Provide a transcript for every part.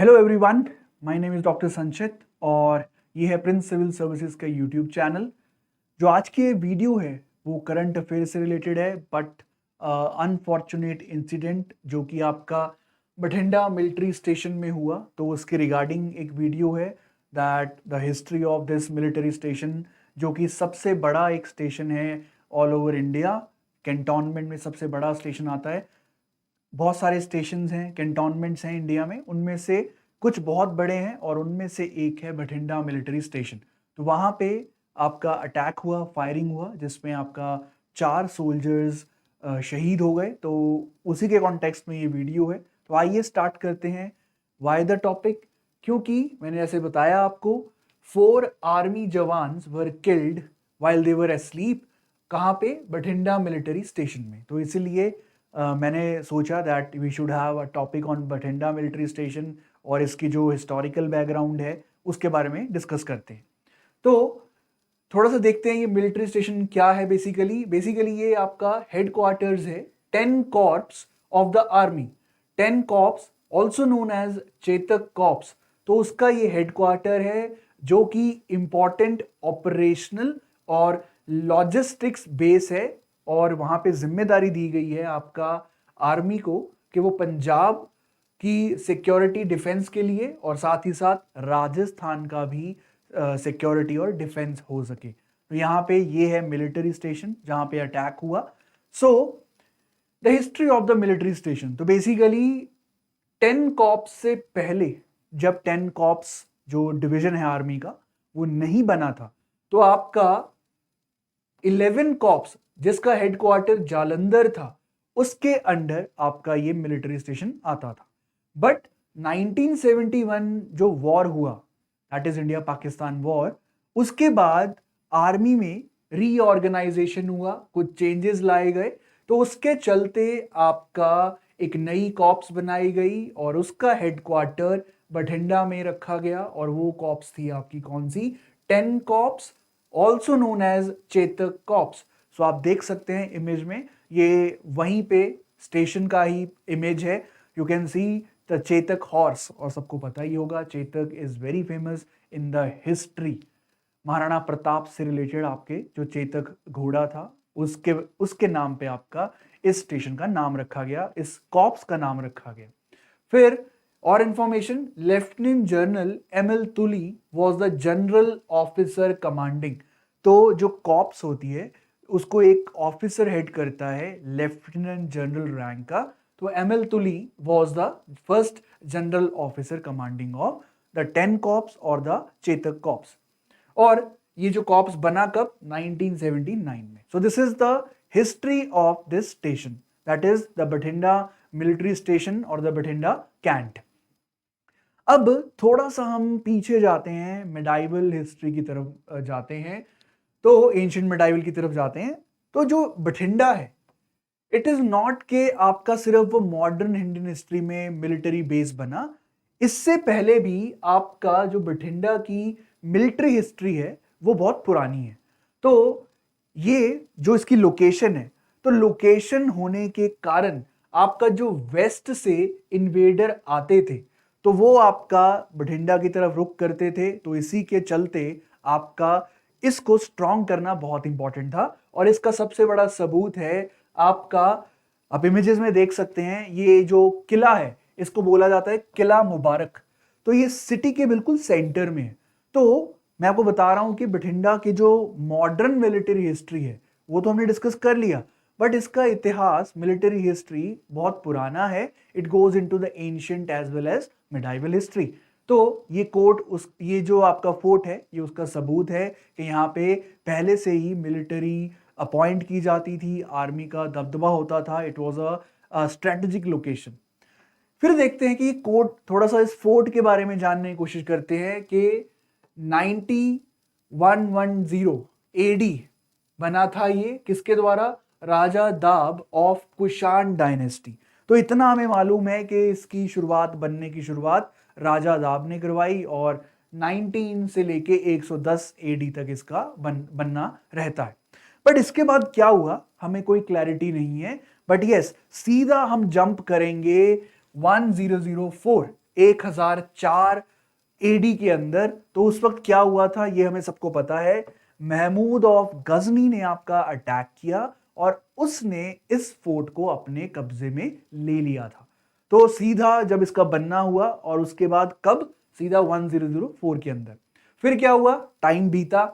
Hello everyone, my name is doctor संचित और ये है प्रिंस सिविल सर्विसेज का यूट्यूब चैनल। जो आज की ये वीडियो है वो करंट अफेयर से रिलेटेड है, बट अनफॉर्चुनेट इंसिडेंट जो कि आपका बठिंडा मिलिट्री स्टेशन में हुआ, तो उसके रिगार्डिंग एक वीडियो है। That the history of this military station, जो कि सबसे बड़ा एक स्टेशन है ऑल ओवर इंडिया। कैंटोनमेंट में सबसे बड़ा स्टेशन आता है। बहुत सारे स्टेशंस हैं, कैंटोनमेंट्स हैं इंडिया में, उनमें से कुछ बहुत बड़े हैं और उनमें से एक है बठिंडा मिलिट्री स्टेशन। तो वहाँ पे आपका अटैक हुआ, फायरिंग हुआ, जिसमें आपका 4 सोल्जर्स शहीद हो गए। तो उसी के कॉन्टेक्स्ट में ये वीडियो है। तो आइए स्टार्ट करते हैं। Why the topic? क्योंकि मैंने जैसे बताया आपको, 4 army jawans were killed while they were asleep। कहाँ पे? बठिंडा मिलिट्री स्टेशन में। तो इसीलिए मैंने सोचा that we should have a topic on Bathinda military station और इसकी जो हिस्टोरिकल बैकग्राउंड है उसके बारे में डिस्कस करते हैं। तो थोड़ा सा देखते हैं ये मिलिट्री स्टेशन क्या है। बेसिकली ये आपका हेड क्वार्टर्स है 10 corps of the army. 10 corps also known as Chetak corps. तो उसका ये हेड क्वार्टर है जो कि इंपॉर्टेंट ऑपरेशनल और लॉजिस्टिक्स बेस है। और वहां पे जिम्मेदारी दी गई है आपका आर्मी को कि वो पंजाब की सिक्योरिटी डिफेंस के लिए और साथ ही साथ राजस्थान का भी सिक्योरिटी और डिफेंस हो सके। तो यहाँ पे ये है मिलिट्री स्टेशन जहाँ पे अटैक हुआ। So the history of the military station, तो बेसिकली 10 कॉप्स से पहले, जब 10 कॉप्स जो डिवीजन है आर्मी का वो नहीं बना था, तो आपका 11 कॉप्स जिसका हेडक्वार्टर जालंधर था उसके अंडर आपका ये मिलिट्री स्टेशन आता था। बट 1971 जो वॉर हुआ, that is India Pakistan war, उसके बाद आर्मी में रीऑर्गेनाइजेशन हुआ, कुछ चेंजेस लाए गए। तो उसके चलते आपका एक नई कॉप्स बनाई गई और उसका हेडक्वार्टर बठिंडा में रखा गया। और वो कॉप्स थी आपकी कौन सी? 10 corps, also known as Chetak corps. So आप देख सकते हैं इमेज में, ये वहीं पे स्टेशन का ही इमेज है। You can see the Chetak horse, और सबको पता ही होगा Chetak is very famous in the history. Maharana Pratap से रिलेटेड आपके जो चेतक घोड़ा था उसके उसके नाम पे आपका इस स्टेशन का नाम रखा गया, इस कॉप्स का नाम रखा गया। फिर और information, lieutenant general ML Tuli was the general officer commanding. तो जो कॉप्स होती है उसको एक ऑफिसर हेड करता है, लेफ्टिनेंट जनरल रैंक का। तो ML Tuli was the first general officer commanding of the 10 corps और द चेतक कॉप्स। और ये जो कॉप्स बना कब? 1979 में। So this is the history of this station, that is the Bathinda military station और द बठिंडा कैंट। अब थोड़ा सा हम पीछे जाते हैं, मेडाइवल हिस्ट्री की तरफ जाते हैं, तो एंशियंट मेडाइवल की तरफ जाते हैं। तो जो बठिंडा है, इट इज नॉट के आपका सिर्फ वो मॉडर्न इंडियन हिस्ट्री में मिलिट्री बेस बना। इससे पहले भी आपका जो बठिंडा की मिलिट्री हिस्ट्री है वो बहुत पुरानी है। तो ये जो इसकी लोकेशन है, तो लोकेशन होने के कारण आपका जो वेस्ट से इन्वेडर आते थे तो वो आपका बठिंडा की तरफ रुक करते थे। तो इसी के चलते आपका इसको स्ट्रॉन्ग करना बहुत इंपॉर्टेंट था। और इसका सबसे बड़ा सबूत है आपका, आप इमेजेस में देख सकते हैं, ये जो किला है इसको बोला जाता है किला मुबारक। तो ये सिटी के बिल्कुल सेंटर में है। तो मैं आपको बता रहा हूं कि बठिंडा की जो मॉडर्न मिलिट्री हिस्ट्री है वो तो हमने डिस्कस कर लिया, बट इसका इतिहास, मिलिट्री हिस्ट्री बहुत पुराना है। It goes into the ancient as well as medieval history. तो ये कोर्ट, उस ये जो आपका फोर्ट है ये उसका सबूत है कि यहाँ पे पहले से ही मिलिट्री अपॉइंट की जाती थी, आर्मी का दबदबा होता था। It was a strategic location. फिर देखते हैं कि कोर्ट, थोड़ा सा इस फोर्ट के बारे में जानने की कोशिश करते हैं कि 9110 एडी बना था ये किसके द्वारा? राजा दाब ऑफ कुषाण डायनेस्टी। तो इतना हमें मालूम है कि इसकी शुरुआत, बनने की शुरुआत राजा दाब ने करवाई और 19 से लेके 110 एडी तक इसका बनना रहता है। बट इसके बाद क्या हुआ हमें कोई क्लैरिटी नहीं है। बट यस, सीधा हम जंप करेंगे 1004 1004 एडी के अंदर। तो उस वक्त क्या हुआ था ये हमें सबको पता है, महमूद ऑफ गजनी ने आपका अटैक किया और उसने इस फोर्ट को अपने कब्जे में ले लिया था। तो सीधा जब इसका बनना हुआ और उसके बाद कब, सीधा 1004 के अंदर। फिर क्या हुआ, टाइम बीता,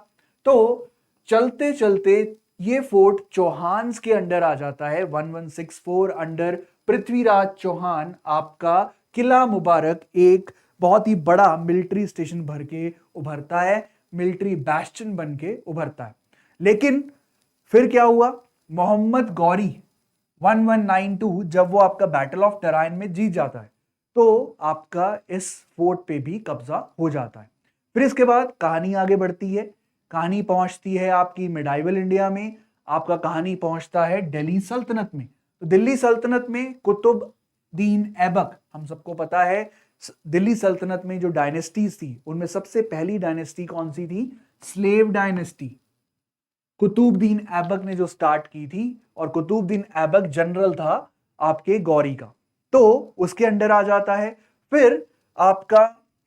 तो चलते चलते ये फोर्ट चौहान्स के अंडर आ जाता है। 1164 अंडर पृथ्वीराज चौहान आपका किला मुबारक एक बहुत ही बड़ा मिलिट्री स्टेशन भर के उभरता है, मिलिट्री बैस्टन बन के उभरता है। लेकिन फिर क्या हुआ, मोहम्मद गौरी 1192 जब वो आपका बैटल ऑफ टराइन में जीत जाता है तो आपका इस फोर्ट पे भी कब्जा हो जाता है। फिर इसके बाद कहानी आगे बढ़ती है, कहानी पहुंचती है आपकी मिडाइवल इंडिया में, आपका कहानी पहुंचता है दिल्ली सल्तनत में। तो दिल्ली सल्तनत में कुतुबुद्दीन ऐबक, हम सबको पता है दिल्ली सल्तनत में जो डायनेस्टीज थी उनमें सबसे पहली डायनेस्टी कौन सी थी, स्लेव डायनेस्टी। कुतुबुद्दीन ऐबक ने जो स्टार्ट की थी, और कुतुबुद्दीन ऐबक जनरल था आपके गौरी का, तो उसके अंडर आ जाता है। फिर आपका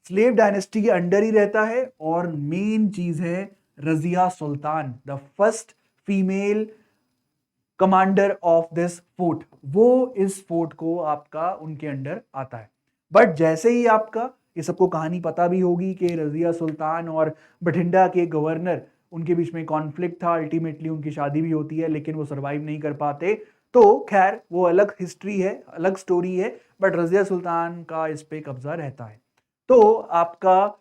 स्लेव डायनेस्टी के अंडर ही रहता है, और मेन चीज है Razia Sultan, the first female commander of this fort, वो इस फोर्ट को आपका उनके अंडर आता है। बट जैसे ही आपका, ये सबको कहानी पता भी होगी कि रजिया सुल्तान और बठिंडा के गवर्नर, उनके बीच में कॉन्फ्लिक्ट था, अल्टीमेटली उनकी शादी भी होती है लेकिन वो सरवाइव नहीं कर पाते। तो खैर वो अलग हिस्ट्री है, अलग स्टोरी है, बट रजिया सुल्तान का इस पे कब्जा रहता है। तो आपका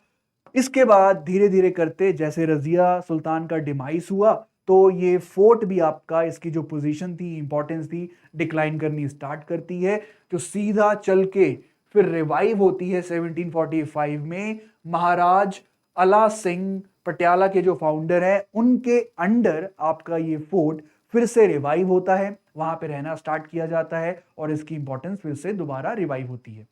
इसके बाद धीरे धीरे करते जैसे रजिया सुल्तान का डिमाइस हुआ तो ये फोर्ट भी आपका, इसकी जो पोजीशन थी, इंपॉर्टेंस थी, डिक्लाइन करनी स्टार्ट करती है। तो सीधा चल के फिर रिवाइव होती है 1745 में, महाराज अला सिंह पटियाला के जो फाउंडर है उनके अंडर आपका ये फोर्ट फिर से रिवाइव होता है, वहां पे रहना स्टार्ट किया जाता है और इसकी इंपॉर्टेंस फिर से दोबारा रिवाइव होती है।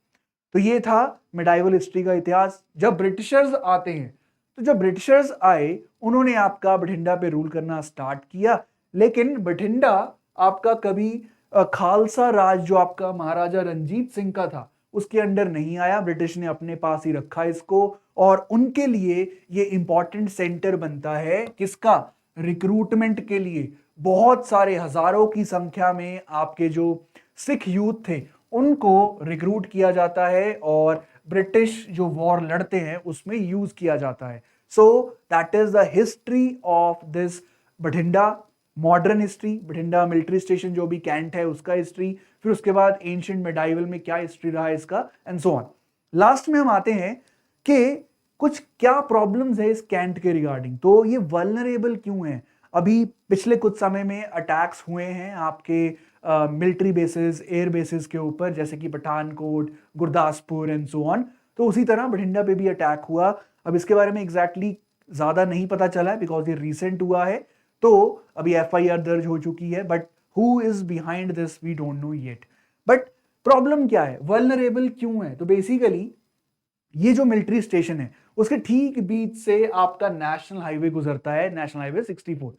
तो ये था मिडाइवल हिस्ट्री का इतिहास। जब ब्रिटिशर्स आते हैं, तो जब ब्रिटिशर्स आए उन्होंने आपका बठिंडा पे रूल करना स्टार्ट किया, लेकिन बठिंडा आपका कभी खालसा राज जो आपका महाराजा रंजीत सिंह का था उसके अंडर नहीं आया, ब्रिटिश ने अपने पास ही रखा इसको, और उनके लिए ये इंपॉर्टेंट सेंटर बनता है किसका, रिक्रूटमेंट के लिए। बहुत सारे हजारों की संख्या में आपके जो सिख यूथ थे उनको रिक्रूट किया जाता है और ब्रिटिश जो वॉर लड़ते हैं उसमें यूज किया जाता है। So that is the history of this Bathinda, modern history, Bathinda military station जो भी कैंट है उसका हिस्ट्री, फिर उसके बाद एंशिएंट मेडाइवल में क्या हिस्ट्री रहा है इसका, एंड सो ऑन। लास्ट में हम आते हैं कि कुछ क्या प्रॉब्लम्स है इस कैंट के रिगार्डिंग, तो ये वल्नरेबल क्यों है। अभी पिछले कुछ समय में अटैक्स हुए हैं आपके मिलिट्री बेसिस, एयर बेसिस के ऊपर, जैसे कि Pathankot, Gurdaspur and so on. तो उसी तरह बठिंडा पे भी अटैक हुआ। अब इसके बारे में एग्जैक्टली ज्यादा नहीं पता चला है बिकॉज ये रिसेंट हुआ है, तो अभी एफआईआर दर्ज हो चुकी है, but who is behind this we don't know yet. But problem क्या है, वल्नरेबल क्यों है, तो बेसिकली ये जो मिलिट्री स्टेशन है उसके ठीक बीच से आपका नेशनल हाईवे गुजरता है, नेशनल हाईवे 64।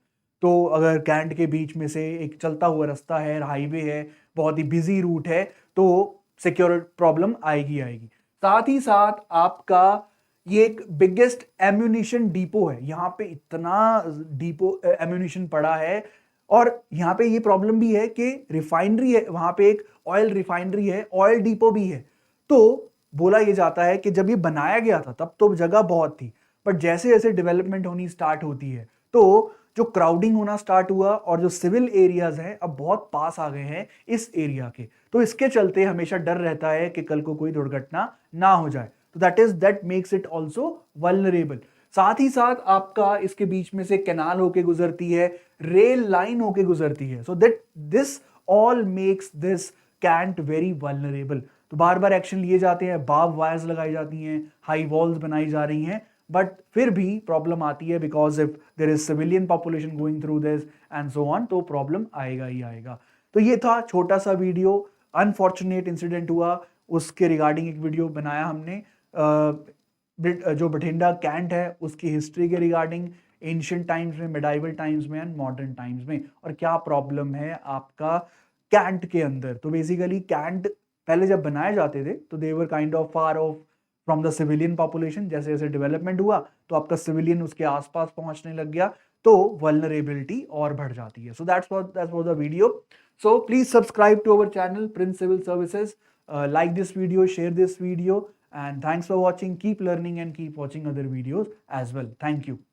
तो अगर कैंट के बीच में से एक चलता हुआ रास्ता है, हाईवे है, बहुत ही बिजी रूट है, तो सिक्योरिटी प्रॉब्लम आएगी आएगी। साथ ही साथ आपका ये एक बिगेस्ट एम्यूनिशन डिपो है, यहाँ पे इतना डिपो एम्यूनिशन पड़ा है, और यहाँ पे ये प्रॉब्लम भी है कि रिफाइनरी है, वहां पे एक ऑयल रिफाइनरी है, ऑयल डिपो भी है। तो बोला यह जाता है कि जब ये बनाया गया था तब तो जगह बहुत थी, बट जैसे जैसे डेवलपमेंट होनी स्टार्ट होती है तो जो क्राउडिंग होना स्टार्ट हुआ और जो सिविल एरियाज हैं अब बहुत पास आ गए हैं इस एरिया के, तो इसके चलते हमेशा डर रहता है कि कल को कोई दुर्घटना ना हो जाए। तो that makes it also vulnerable. साथ ही साथ आपका इसके बीच में से कैनाल होके गुजरती है, रेल लाइन होके गुजरती है, so that this all makes this cantt very vulnerable. तो बार बार एक्शन लिए जाते हैं, बार्ब वायर्स लगाई जाती हैं, हाई वॉल्स बनाई जा रही हैं, बट फिर भी प्रॉब्लम आती है because if there is civilian population going through this and so on, तो प्रॉब्लम आएगा ही आएगा। तो ये था छोटा सा वीडियो, अनफॉर्चुनेट इंसिडेंट हुआ उसके रिगार्डिंग एक वीडियो बनाया हमने, जो बठिंडा कैंट है उसकी हिस्ट्री के रिगार्डिंग, एंशिएंट टाइम्स में, मिडाइवल टाइम्स में एंड मॉडर्न टाइम्स में, और क्या प्रॉब्लम है आपका कैंट के अंदर। तो बेसिकली कैंट पहले जब बनाए जाते थे तो they were kind of far off from the civilian population. जैसे जैसे डेवलपमेंट हुआ तो आपका सिविलियन उसके आसपास पहुंचने लग गया, तो वल्नरेबिलिटी और बढ़ जाती है। So that's was the video. So please subscribe to our channel Prince Civil Services, like this video, share this video, and thanks for watching. Keep learning and keep watching other videos as well. Thank you.